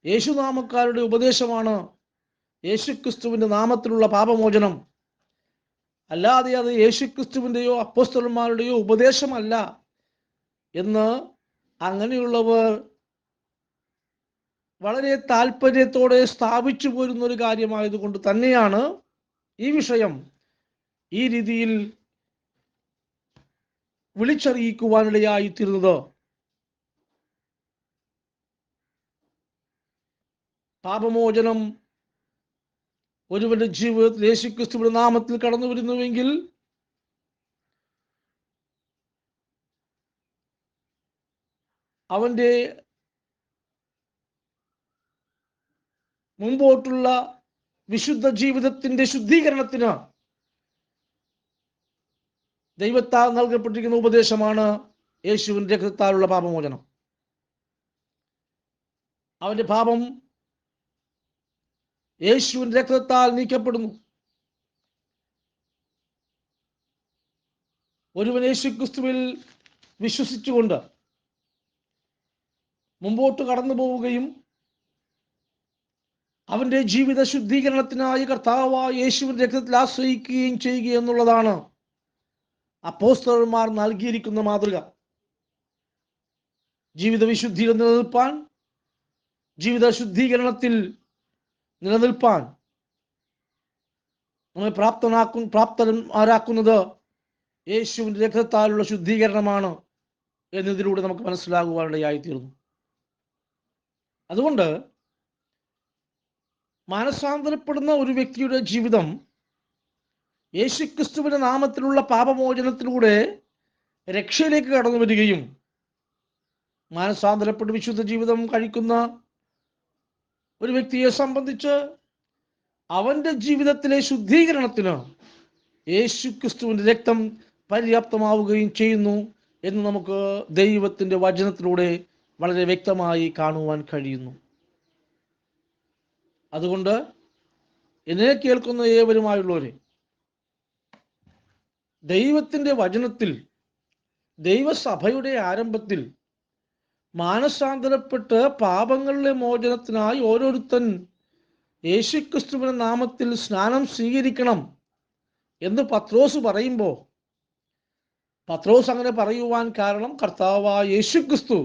യേശുനാമക്കാരുടെ ഉപദേശമാണ് യേശുക്രിസ്തുവിൻ്റെ നാമത്തിലുള്ള പാപമോചനം. അല്ലാതെ അത് യേശുക്രിസ്തുവിൻ്റെയോ അപ്പോസ്തലന്മാരുടെയോ ഉപദേശമല്ല എന്ന് അങ്ങനെയുള്ളവർ വളരെ താല്പര്യത്തോടെ സ്ഥാപിച്ചു പോരുന്ന ഒരു കാര്യമായതുകൊണ്ട് തന്നെയാണ് ഈ വിഷയം ഈ രീതിയിൽ വിളിച്ചറിയിക്കുവാനിടയായിത്തീരുന്നത്. പാപമോചനം ഒരുവന്റെ ജീവിതത്തിൽ യേശുക്രിസ്തുവിന്റെ നാമത്തിൽ കടന്നു വരുന്നുവെങ്കിൽ അവന്റെ മുമ്പോട്ടുള്ള വിശുദ്ധ ജീവിതത്തിന്റെ ശുദ്ധീകരണത്തിന് ദൈവത്താൽ നൽകപ്പെട്ടിരിക്കുന്ന ഉപദേശമാണ് യേശുവിന്റെ രക്തത്താലുള്ള പാപമോചനം. അവന്റെ പാപം യേശുവിന്റെ രക്തത്താൽ നീക്കപ്പെടുന്നു. ഒരുവൻ യേശുക്രിസ്തുവിൽ വിശ്വസിച്ചുകൊണ്ട് മുമ്പോട്ട് കടന്നു പോവുകയും അവന്റെ ജീവിത ശുദ്ധീകരണത്തിനായി കർത്താവായ യേശുവിന്റെ രക്തത്തിൽ ആശ്രയിക്കുകയും ചെയ്യുക എന്നുള്ളതാണ് അപ്പോസ്തലന്മാർ നൽകിയിരിക്കുന്ന മാതൃക. ജീവിത വിശുദ്ധിയിൽ നിലനിൽപ്പാൻ, ജീവിത ശുദ്ധീകരണത്തിൽ നിലനിൽപ്പാൻ നമ്മെ പ്രാപ്തന്മാരാക്കുന്നത് യേശുവിന്റെ രക്തത്താലുള്ള ശുദ്ധീകരണമാണ് എന്നതിലൂടെ നമുക്ക് മനസ്സിലാകുവാനിടയായിത്തീർന്നു. അതുകൊണ്ട് മാനസാന്തരപ്പെടുന്ന ഒരു വ്യക്തിയുടെ ജീവിതം യേശുക്രിസ്തുവിന്റെ നാമത്തിലുള്ള പാപമോചനത്തിലൂടെ രക്ഷയിലേക്ക് കടന്നു വരികയും മാനസാന്തരപ്പെട്ട് വിശുദ്ധ ജീവിതം കഴിക്കുന്ന ഒരു വ്യക്തിയെ സംബന്ധിച്ച് അവന്റെ ജീവിതത്തിലെ ശുദ്ധീകരണത്തിന് യേശുക്രിസ്തുവിന്റെ രക്തം പര്യാപ്തമാവുകയും ചെയ്യുന്നു എന്ന് നമുക്ക് ദൈവത്തിന്റെ വചനത്തിലൂടെ വളരെ വ്യക്തമായി കാണുവാൻ കഴിയുന്നു. അതുകൊണ്ട് എന്നെ കേൾക്കുന്ന ഏവരുമായുള്ളവരെ, ദൈവത്തിന്റെ വചനത്തിൽ ദൈവസഭയുടെ ആരംഭത്തിൽ മാനസാന്തരപ്പെട്ട് പാപങ്ങളുടെ മോചനത്തിനായി ഓരോരുത്തൻ യേശുക്രിസ്തുവിന്റെ നാമത്തിൽ സ്നാനം സ്വീകരിക്കണം എന്ന് പത്രോസ് പറയുമ്പോൾ, പത്രോസ് അങ്ങനെ പറയുവാൻ കാരണം കർത്താവായ യേശുക്രിസ്തു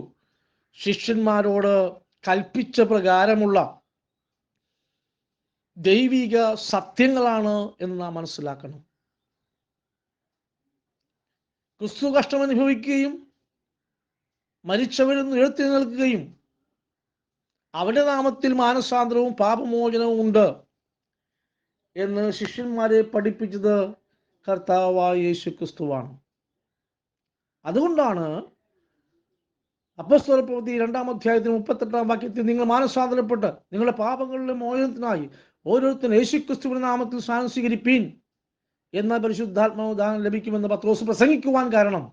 ശിഷ്യന്മാരോട് കൽപ്പിച്ച പ്രകാരമുള്ള ദൈവിക സത്യങ്ങളാണ് എന്ന് നാം മനസ്സിലാക്കണം. ക്രിസ്തു കഷ്ടം അനുഭവിക്കുകയും മരിച്ചവരിൽ നിന്ന് ഉയർത്തെഴുന്നേൽക്കുകയും അവന്റെ നാമത്തിൽ മാനസാന്തരവും പാപമോചനവും ഉണ്ട് എന്ന് ശിഷ്യന്മാരെ പഠിപ്പിച്ചത് കർത്താവായ യേശുക്രിസ്തുവാണ്. അതുകൊണ്ടാണ് അപ്പോസ്തലപ്രവൃത്തി 2-ാം അധ്യായത്തിൽ 38-ാം വാക്യത്തിൽ നിങ്ങൾ മാനസാന്തരപ്പെട്ട് നിങ്ങളുടെ പാപങ്ങളുടെ മോചനത്തിനായി ഓരോരുത്തരും യേശുക്രിസ്തുവിന്റെ നാമത്തിൽ സ്നാനം സ്വീകരിപ്പീൻ എന്ന പരിശുദ്ധാത്മാവ് ദാനം ലഭിക്കുമെന്ന് പത്രോസ് പ്രസംഗിക്കുവാൻ കാരണം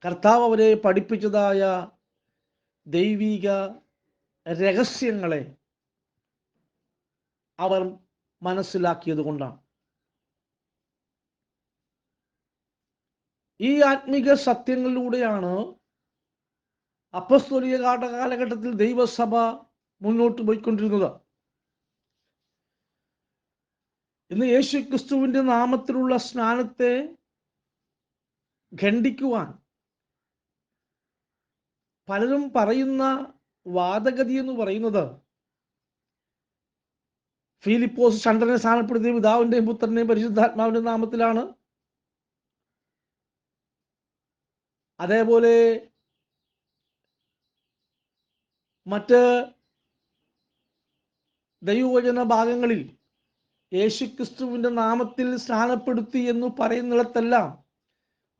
കർത്താവ് അവരെ പഠിപ്പിച്ചതായ ദൈവിക രഹസ്യങ്ങളെ അവർ മനസ്സിലാക്കിയത് കൊണ്ടാണ്. ഈ ആത്മീക സത്യങ്ങളിലൂടെയാണ് അപ്പസ്തോലിക കാലഘട്ടത്തിൽ ദൈവസഭ മുന്നോട്ട് പോയിക്കൊണ്ടിരുന്നത്. ഇന്ന് യേശു ക്രിസ്തുവിൻ്റെ നാമത്തിലുള്ള സ്നാനത്തെ ഖണ്ഡിക്കുവാൻ പലരും പറയുന്ന വാദഗതി എന്ന് പറയുന്നത്, ഫിലിപ്പോസ് ഷണ്ഡനെ സ്നാനപ്പെടുത്തിയ പിതാവിൻ്റെയും പുത്രൻ്റെയും പരിശുദ്ധാത്മാവിൻ്റെ നാമത്തിലാണ്. അതേപോലെ മറ്റ് ദൈവവചന ഭാഗങ്ങളിൽ യേശുക്രിസ്തുവിൻ്റെ നാമത്തിൽ സ്നാനപ്പെടുത്തി എന്ന് പറയുന്നിടത്തെല്ലാം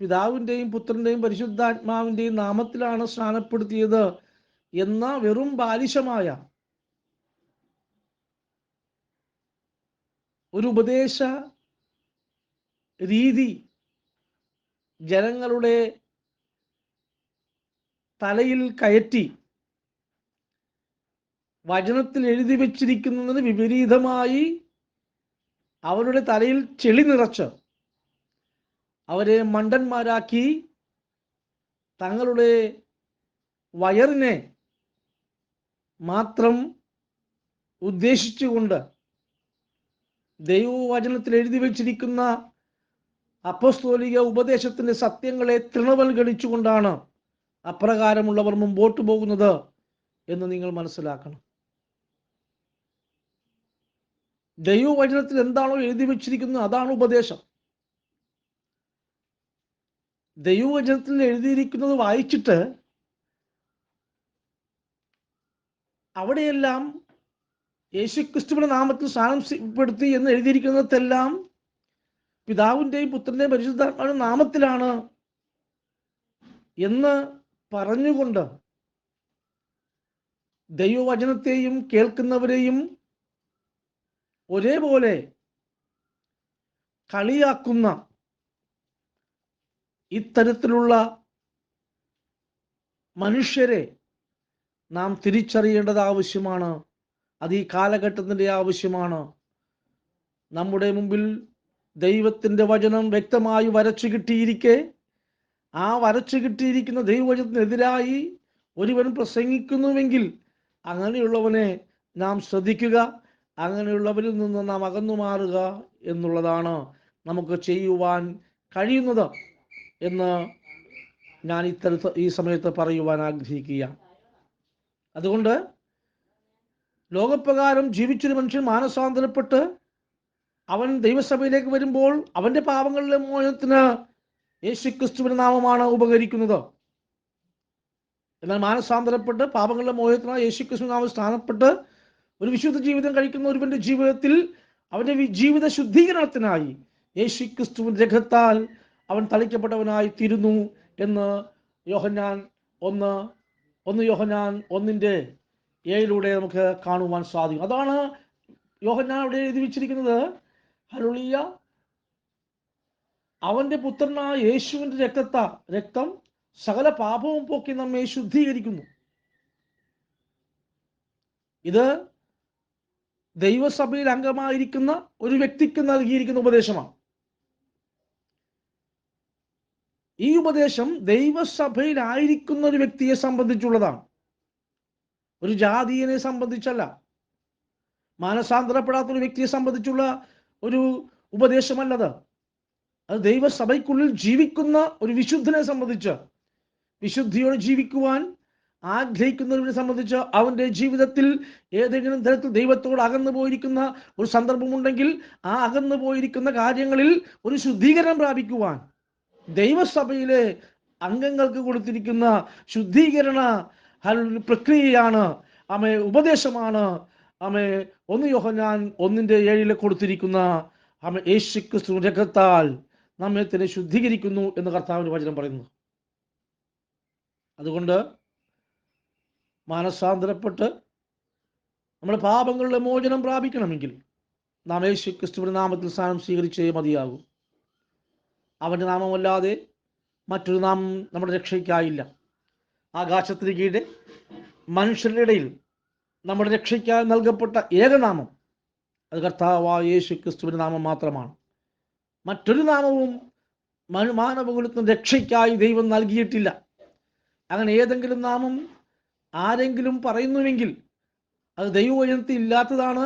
പിതാവിൻ്റെയും പുത്രൻ്റെയും പരിശുദ്ധാത്മാവിൻ്റെയും നാമത്തിലാണ് സ്നാനപ്പെടുത്തിയത് എന്ന വെറും ബാലിശമായ ഒരു ഉപദേശ രീതി ജനങ്ങളുടെ തലയിൽ കയറ്റി വചനത്തിൽ എഴുതി വച്ചിരിക്കുന്നതിന് വിപരീതമായി അവരുടെ തലയിൽ ചെളി നിറച്ച് അവരെ മണ്ടന്മാരാക്കി തങ്ങളുടെ വയറിനെ മാത്രം ഉദ്ദേശിച്ചുകൊണ്ട് ദൈവവചനത്തിൽ എഴുതി വച്ചിരിക്കുന്ന അപ്പോസ്തോലിക ഉപദേശത്തിൻ്റെ സത്യങ്ങളെ തൃണവൽഗണിച്ചുകൊണ്ടാണ് അപ്രകാരമുള്ളവർ മുമ്പോട്ട് പോകുന്നത് എന്ന് നിങ്ങൾ മനസ്സിലാക്കണം. ദൈവവചനത്തിൽ എന്താണോ എഴുതി വച്ചിരിക്കുന്നത് അതാണ് ഉപദേശം. ദൈവവചനത്തിൽ എഴുതിയിരിക്കുന്നത് വായിച്ചിട്ട് അവിടെയെല്ലാം യേശുക്രിസ്തുവിന്റെ നാമത്തിൽ സ്നാനപ്പെടുത്തി എന്ന് എഴുതിയിരിക്കുന്നതെല്ലാം പിതാവിൻ്റെയും പുത്രൻ്റെയും പരിശുദ്ധാത്മാവിന്റെ നാമത്തിലാണ് എന്ന് പറഞ്ഞുകൊണ്ട് ദൈവവചനത്തെയും കേൾക്കുന്നവരെയും ഒരേപോലെ കളിയാക്കുന്ന ഇത്തരത്തിലുള്ള മനുഷ്യരെ നാം തിരിച്ചറിയേണ്ടത് ആവശ്യമാണ്. അത് ഈ കാലഘട്ടത്തിൻ്റെ ആവശ്യമാണ്. നമ്മുടെ മുമ്പിൽ ദൈവത്തിൻ്റെ വചനം വ്യക്തമായി വരച്ചു കിട്ടിയിരിക്കെ ആ വരച്ചു കിട്ടിയിരിക്കുന്ന ദൈവവചനത്തിനെതിരായി ഒരുവൻ പ്രസംഗിക്കുന്നുവെങ്കിൽ അങ്ങനെയുള്ളവനെ നാം ശ്രദ്ധിക്കുക, അങ്ങനെയുള്ളവരിൽ നിന്ന് നാം അകന്നു മാറുക എന്നുള്ളതാണ് നമുക്ക് ചെയ്യുവാൻ കഴിയുന്നത് എന്ന് ഞാൻ ഈ സമയത്ത് പറയുവാൻ ആഗ്രഹിക്കുക. അതുകൊണ്ട് ലോകപ്രകാരം ജീവിച്ചൊരു മനുഷ്യൻ മാനസാന്തരപ്പെട്ട് അവൻ ദൈവസഭയിലേക്ക് വരുമ്പോൾ അവൻ്റെ പാപങ്ങളിലെ മോചനത്തിന് യേശുക്രിസ്തുവിന്റെ നാമമാണ് ഉപകരിക്കുന്നത്. എന്നാൽ മാനസാന്തരപ്പെട്ട് പാപങ്ങളുടെ മോചനത്തിനായി യേശുക്രിസ്തുവിന്റെ നാമം സ്ഥാനപ്പെട്ട് ഒരു വിശുദ്ധ ജീവിതം കഴിക്കുന്ന ഒരുവന്റെ ജീവിതത്തിൽ അവൻ്റെ ജീവിത ശുദ്ധീകരണത്തിനായി യേശുക്രിസ്തുവിന്റെ രക്തത്താൽ അവൻ തളിക്കപ്പെട്ടവനായി തീരുന്നു എന്ന് യോഹന്നാൻ 1:7 നമുക്ക് കാണുവാൻ സാധിക്കും. അതാണ് യോഹന്നാൻ അവിടെ എഴുതി വെച്ചിരിക്കുന്നത്. ഹല്ലേലൂയ, അവന്റെ പുത്രനായ യേശുവിന്റെ രക്തം സകല പാപവും പോക്കി നമ്മെ ശുദ്ധീകരിക്കുന്നു. ഇത് ദൈവസഭയിൽ അംഗമായിരിക്കുന്ന ഒരു വ്യക്തിക്ക് നൽകിയിരിക്കുന്ന ഉപദേശമാണ്. ഈ ഉപദേശം ദൈവസഭയിലായിരിക്കുന്ന ഒരു വ്യക്തിയെ സംബന്ധിച്ചുള്ളതാണ്, ഒരു ജാതീയനെ സംബന്ധിച്ചല്ല. മാനസാന്തരപ്പെടാത്ത ഒരു വ്യക്തിയെ സംബന്ധിച്ചുള്ള ഒരു ഉപദേശമല്ലത്. അത് ദൈവസഭയ്ക്കുള്ളിൽ ജീവിക്കുന്ന ഒരു വിശുദ്ധനെ സംബന്ധിച്ച്, വിശുദ്ധിയോടെ ജീവിക്കുവാൻ ആഗ്രഹിക്കുന്നവരെ സംബന്ധിച്ച്, അവൻ്റെ ജീവിതത്തിൽ ഏതെങ്കിലും തരത്തിൽ ദൈവത്തോട് അകന്നു പോയിരിക്കുന്ന ഒരു സന്ദർഭമുണ്ടെങ്കിൽ ആ അകന്നു പോയിരിക്കുന്ന കാര്യങ്ങളിൽ ഒരു ശുദ്ധീകരണം പ്രാപിക്കുവാൻ ദൈവസഭയിലെ അംഗങ്ങൾക്ക് കൊടുത്തിരിക്കുന്ന ശുദ്ധീകരണ പ്രക്രിയയാണ്, ഉപദേശമാണ് 1 യോഹന്നാൻ 1:7 കൊടുത്തിരിക്കുന്ന യേശുക്രിസ്തുവിന്റെ രക്തത്താൽ നമ്മെ തന്നെ ശുദ്ധീകരിക്കുന്നു എന്ന് കർത്താവിന്റെ വചനം പറയുന്നു. അതുകൊണ്ട് മാനസാന്തരപ്പെട്ട് നമ്മുടെ പാപങ്ങളുടെ മോചനം പ്രാപിക്കണമെങ്കിൽ നാം യേശുക്രിസ്തുവിന്റെ നാമത്തിൽ സ്നാനം സ്വീകരിച്ചേ മതിയാകും. അവൻ്റെ നാമമല്ലാതെ മറ്റൊരു നാമം നമ്മുടെ രക്ഷയ്ക്കായില്ല. ആകാശത്തിന് കീഴെ മനുഷ്യരുടെ ഇടയിൽ നമ്മുടെ രക്ഷയ്ക്കായി നൽകപ്പെട്ട ഏകനാമം അത് കർത്താവായ യേശുക്രിസ്തുവിന്റെ നാമം മാത്രമാണ്. മറ്റൊരു നാമവും മാനവകുലത്തിന് രക്ഷയ്ക്കായി ദൈവം നൽകിയിട്ടില്ല. അങ്ങനെ ഏതെങ്കിലും നാമം ആരെങ്കിലും പറയുന്നുവെങ്കിൽ അത് ദൈവവചനത്തിൽ ഇല്ലാത്തതാണ്,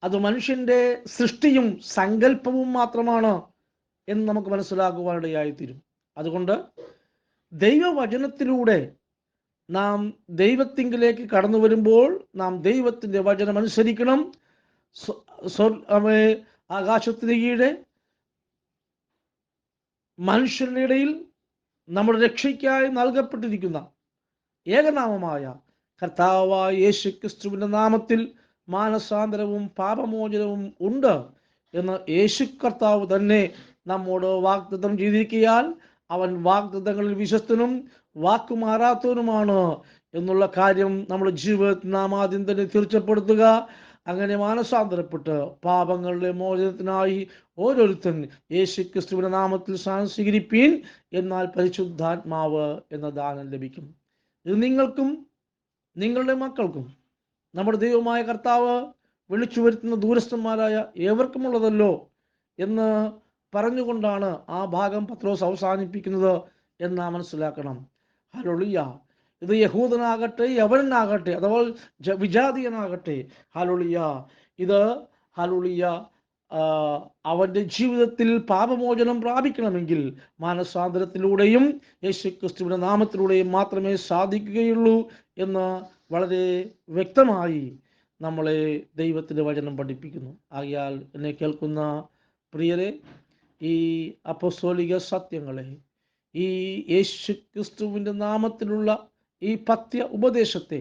അത് മനുഷ്യൻ്റെ സൃഷ്ടിയും സങ്കല്പവും മാത്രമാണ് എന്ന് നമുക്ക് മനസ്സിലാക്കുവാനിടയായിത്തീരും. അതുകൊണ്ട് ദൈവവചനത്തിലൂടെ നാം ദൈവത്തിങ്കിലേക്ക് കടന്നു വരുമ്പോൾ നാം ദൈവത്തിൻ്റെ വചനം അനുസരിക്കണം. ആകാശത്തിന് കീഴെ മനുഷ്യരുടെ ഇടയിൽ നമ്മുടെ രക്ഷയ്ക്കായി നൽകപ്പെട്ടിരിക്കുന്ന ഏകനാമമായ കർത്താവായ യേശു ക്രിസ്തുവിൻ്റെ നാമത്തിൽ മാനസാന്തരവും പാപമോചനവും ഉണ്ട് എന്ന് യേശു കർത്താവ് തന്നെ നമ്മോട് വാഗ്ദത്തം ചെയ്തിരിക്കയാൽ അവൻ വാഗ്ദത്തങ്ങളിൽ വിശ്വസ്തനും വാക്കുമാറാത്തവനുമാണ് എന്നുള്ള കാര്യം നമ്മുടെ ജീവിതത്തിൽ നാം ആദ്യം തന്നെ തീർച്ചപ്പെടുത്തുക. അങ്ങനെ മാനസാന്തരപ്പെട്ട് പാപങ്ങളുടെ മോചനത്തിനായി ഓരോരുത്തൻ യേശു ക്രിസ്തുവിന്റെ നാമത്തിൽ സ്വീകരിപ്പീൻ, എന്നാൽ പരിശുദ്ധാത്മാവ് എന്ന ദാനം ലഭിക്കും. ഇത് നിങ്ങൾക്കും നിങ്ങളുടെ മക്കൾക്കും നമ്മുടെ ദൈവമായ കർത്താവ് വിളിച്ചു വരുത്തുന്ന ദൂരസ്ഥന്മാരായ ഏവർക്കുമുള്ളതല്ലോ എന്ന് പറഞ്ഞുകൊണ്ടാണ് ആ ഭാഗം പത്രോസ് അവസാനിപ്പിക്കുന്നത് എന്ന് നാം മനസ്സിലാക്കണം. ഹല്ലേലൂയ. ഇത് യഹൂദനാകട്ടെ യവനനാകട്ടെ അഥവാ വിജാതീയനാകട്ടെ, ഹല്ലേലൂയ, ഇത് ഹല്ലേലൂയ അവൻ്റെ ജീവിതത്തിൽ പാപമോചനം പ്രാപിക്കണമെങ്കിൽ മാനസാന്തരത്തിലൂടെയും യേശുക്രിസ്തുവിന്റെ നാമത്തിലൂടെയും മാത്രമേ സാധിക്കുകയുള്ളൂ എന്ന് വളരെ വ്യക്തമായി നമ്മളെ ദൈവത്തിൻ്റെ വചനം പഠിപ്പിക്കുന്നു. ആകയാൽ എന്നെ കേൾക്കുന്ന പ്രിയരെ, ഈ അപ്പോസ്തോലിക സത്യങ്ങളെ, ഈ യേശുക്രിസ്തുവിൻ്റെ നാമത്തിലുള്ള ഈ പഥ്യ ഉപദേശത്തെ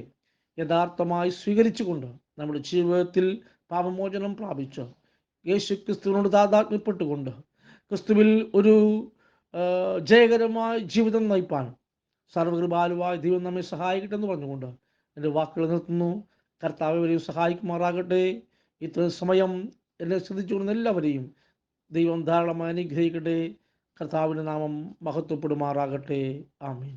യഥാർത്ഥമായി സ്വീകരിച്ചുകൊണ്ട് നമ്മുടെ ജീവിതത്തിൽ പാപമോചനം പ്രാപിച്ച് യേശുക്രിസ്തുവിനോട് താതാത്മ്യപ്പെട്ടുകൊണ്ട് ക്രിസ്തുവിൽ ഒരു ജയകരമായ ജീവിതം നയിപ്പാൻ സർവകൃപാലുവായ ദൈവം നമ്മെ സഹായിക്കട്ടെ എന്ന് പറഞ്ഞുകൊണ്ട് എൻ്റെ വാക്കുകൾ നിർത്തുന്നു. കർത്താവ് ഇവരെയും സഹായിക്കുമാറാകട്ടെ. ഇത്രയും സമയം എന്നെ ശ്രദ്ധിച്ചുകൊണ്ടുന്ന എല്ലാവരെയും ദൈവം ധാരാളമായി അനുഗ്രഹിക്കട്ടെ. കർത്താവിൻ്റെ നാമം മഹത്വപ്പെടുമാറാകട്ടെ. ആമേൻ.